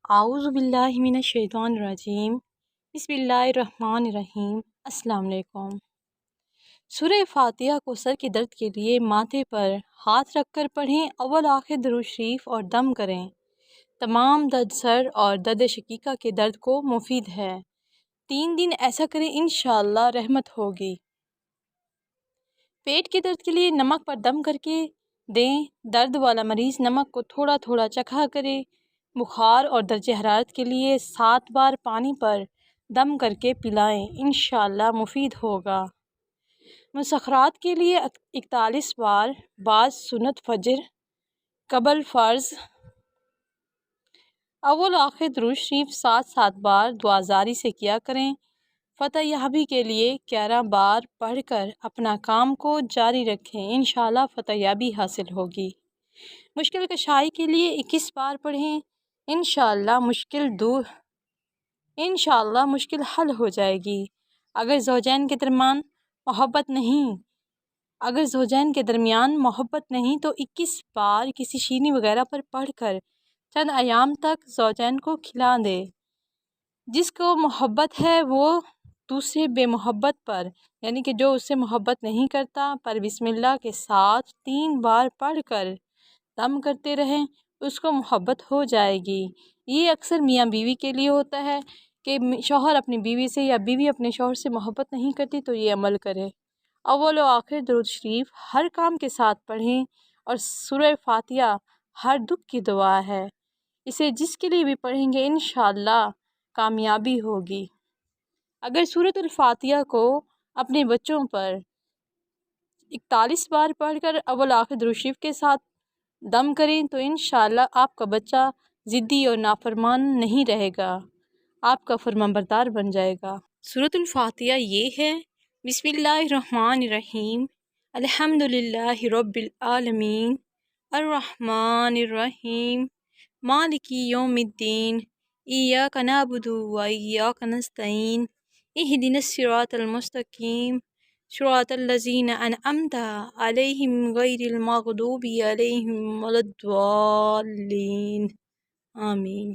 اعوذ باللہ من الشیطان الرجیم بسم اللہ الرحمن الرحیم۔ السلام علیکم۔ سورہ فاتحہ کو سر کے درد کے لیے ماتھے پر ہاتھ رکھ کر پڑھیں، اول آخر درود شریف اور دم کریں۔ تمام درد سر اور درد شقیقہ کے درد کو مفید ہے۔ 3 دن ایسا کریں، انشاءاللہ رحمت ہوگی۔ پیٹ کے درد کے لیے نمک پر دم کر کے دیں۔ درد والا مریض نمک کو تھوڑا تھوڑا چکھا کرے۔ بخار اور درجہ حرارت کے لیے 7 بار پانی پر دم کر کے پلائیں، انشاءاللہ مفید ہوگا۔ مسخرات کے لیے 41 بار بعد سنت فجر قبل فرض اول آخر درود شریف 7 بار دعا زاری سے کیا کریں۔ فتح یابی کے لیے 11 بار پڑھ کر اپنا کام کو جاری رکھیں، انشاءاللہ فتح یابی حاصل ہوگی۔ مشکل کشائی کے لیے 21 بار پڑھیں، انشاءاللہ مشکل حل ہو جائے گی۔ اگر زوجین کے درمیان محبت نہیں تو 21 بار کسی شیرنی وغیرہ پر پڑھ کر چند ایام تک زوجین کو کھلا دے۔ جس کو محبت ہے وہ دوسرے بے محبت پر، یعنی کہ جو اس سے محبت نہیں کرتا، پر بسم اللہ کے ساتھ 3 بار پڑھ کر دم کرتے رہیں، اس کو محبت ہو جائے گی۔ یہ اکثر میاں بیوی کے لیے ہوتا ہے کہ شوہر اپنی بیوی سے یا بیوی اپنے شوہر سے محبت نہیں کرتی، تو یہ عمل کرے۔ اول و آخر درود شریف ہر کام کے ساتھ پڑھیں، اور سورہ فاتحہ ہر دکھ کی دعا ہے۔ اسے جس کے لیے بھی پڑھیں گے انشاءاللہ کامیابی ہوگی۔ اگر سورۃ الفاتحہ کو اپنے بچوں پر 41 بار پڑھ کر اول آخر درود شریف کے ساتھ دم کریں تو انشاءاللہ آپ کا بچہ ضدی اور نافرمان نہیں رہے گا، آپ کا فرمانبردار بن جائے گا۔ سورۃ الفاتحہ یہ ہے: بسم اللہ الرحمن الرحیم، الحمدللہ رب العالمین، الرحمن الرحیم، مالک یوم الدین، ایاک نعبد و ایاک نستعین، اہدنا الصراط المستقیم، صراط الذین انعمت علیہم غیر المغضوب علیہم ولا الضالین، آمین۔